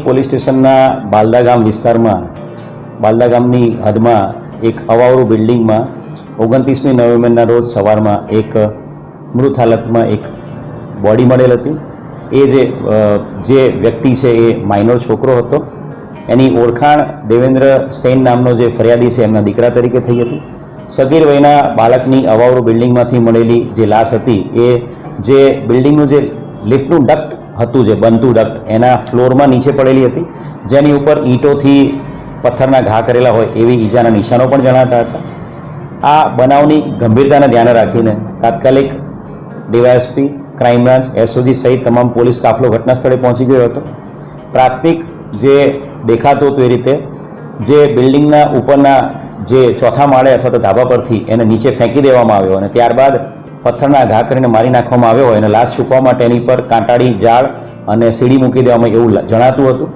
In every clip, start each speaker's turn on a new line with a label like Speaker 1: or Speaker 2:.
Speaker 1: Police સ્ટેશનના બાલદા ગામ વિસ્તારમાં બાલદા ગામની હદમાં એક અવાવરું બિલ્ડિંગમાં 29મી નવેમ્બરના રોજ સવારમાં એક મૃત હાલતમાં એક બોડી મળેલ હતી। એ જે વ્યક્તિ છે એ માઇનોર છોકરો હતો। એની ઓળખાણ દેવેન્દ્ર સેન નામનો જે ફરિયાદી છે એમના દીકરા તરીકે થઈ હતી। સગીર વયના બાળકની અવાવરું બિલ્ડિંગમાંથી મળેલી જે લાશ હતી એ જે બિલ્ડિંગનું જે લિફ્ટનું ડક્ટ હતું, જે બનતું ડક્ટ, એના ફ્લોરમાં નીચે પડેલી હતી, જેની ઉપર ઈંટોથી પથ્થરના ઘા કરેલા હોય એવી ઈજાના નિશાનો પણ જણાતા હતા। આ બનાવની ગંભીરતાને ધ્યાને રાખીને તાત્કાલિક ડીવાયએસપી, ક્રાઇમ બ્રાન્ચ, એસઓજી સહિત તમામ પોલીસ કાફલો ઘટના સ્થળે પહોંચી ગયો હતો। પ્રાથમિક જે દેખાતું હતું એ રીતે જે બિલ્ડિંગના ઉપરના જે ચોથા માળે અથવા તો ધાબા પરથી એને નીચે ફેંકી દેવામાં આવ્યો અને ત્યારબાદ પથ્થરના ઘા કરીને મારી નાખવામાં આવ્યો હોય અને લાશ છુપવા માટે એની પર કાંટાળી જાળ અને સીડી મૂકી દેવામાં એવું જણાતું હતું।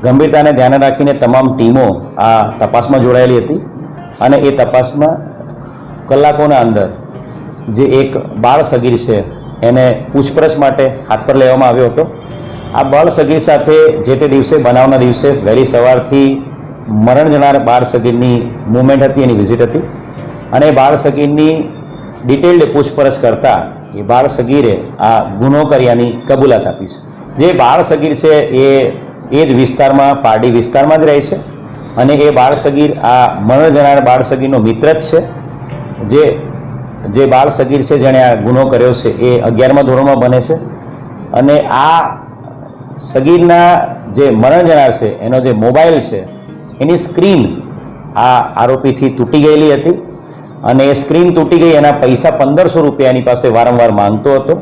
Speaker 1: ગંભીરતાને ધ્યાને રાખીને તમામ ટીમો આ તપાસમાં જોડાયેલી હતી અને એ તપાસમાં કલાકોના અંદર જે એક બાળ સગીર છે એને પૂછપરછ માટે હાથ પર લેવામાં આવ્યો હતો। આ બાળ સગીર સાથે જે તે દિવસે બનાવના દિવસે વહેલી સવારથી મરણ જનાર બાળ સગીરની મૂવમેન્ટ હતી, એની વિઝિટ હતી અને બાળ સગીરની ડિટેલ્ડ પૂછપરછ કરતાં એ બાળ સગીરે આ ગુનો કર્યાની કબૂલાત આપી છે। જે બાળ સગીર છે એ જ વિસ્તારમાં, પારડી વિસ્તારમાં જ રહે છે અને એ બાળ સગીર આ મરણ જનાર બાળ સગીરનો મિત્ર જ છે। જે બાળ સગીર છે જેણે આ ગુનો કર્યો છે એ 11મા ધોરણમાં ભણે છે અને આ સગીરના જે મરણ જનાર છે એનો જે મોબાઈલ છે એની સ્ક્રીન આ આરોપીથી તૂટી ગયેલી હતી અને એ સ્ક્રીન તૂટી ગઈ, એના પૈસા 1500 રૂપિયા એની પાસે વારંવાર માંગતો હતો।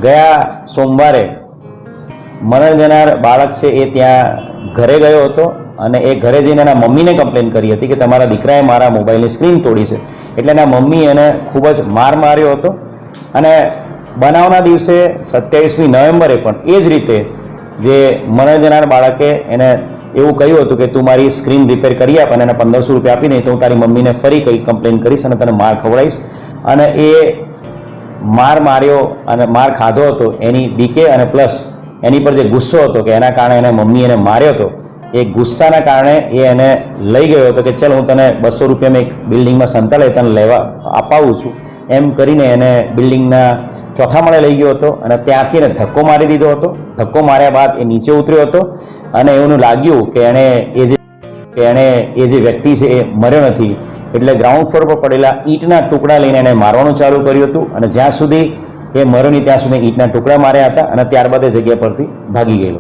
Speaker 1: ગયા સોમવારે મરણ જનાર બાળક છે એ ત્યાં ઘરે ગયો હતો અને એ ઘરે જઈને એના મમ્મીને કમ્પ્લેન કરી હતી કે તમારા દીકરાએ મારા મોબાઈલની સ્ક્રીન તોડી છે, એટલે એના મમ્મી એને ખૂબ જ માર્યો હતો અને બનાવના દિવસે 27મી નવેમ્બરે પણ એ જ રીતે જે મરણ જનાર બાળકે એને એવું કહ્યું હતું કે તું મારી સ્ક્રીન રિપેર કરી આપ અને એને 1500 રૂપિયા આપી નહીં તો હું તારી મમ્મીને ફરી કંઈ કમ્પ્લેન કરીશ અને તને માર ખવડાવીશ। અને એ માર્યો અને માર ખાધો હતો એની બીકે અને પ્લસ એની પર જે ગુસ્સો હતો કે એના કારણે એને મમ્મી એને માર્યો હતો, એ ગુસ્સાના કારણે એ એને લઈ ગયો હતો કે ચાલ હું તને 200 રૂપિયામાં એક બિલ્ડિંગમાં સંતાડે તને લેવા અપાવું છું એમ કરીને એને બિલ્ડિંગના ચોથા માળે લઈ ગયો હતો અને ત્યાંથી એને ધક્કો મારી દીધો હતો। ધક્કો માર્યા બાદ એ નીચે ઉતર્યો હતો અને એવું લાગ્યું કે એણે એ જે વ્યક્તિ છે એ મર્યો નથી, એટલે ગ્રાઉન્ડ ફ્લોર પર પડેલા ઈંટના ટુકડા લઈને એને મારવાનું ચાલુ કર્યું હતું અને જ્યાં સુધી એ મર્યો નહીં ત્યાં સુધી ઈંટના ટુકડા માર્યા હતા અને ત્યારબાદ એ જગ્યા પરથી ભાગી ગયેલો।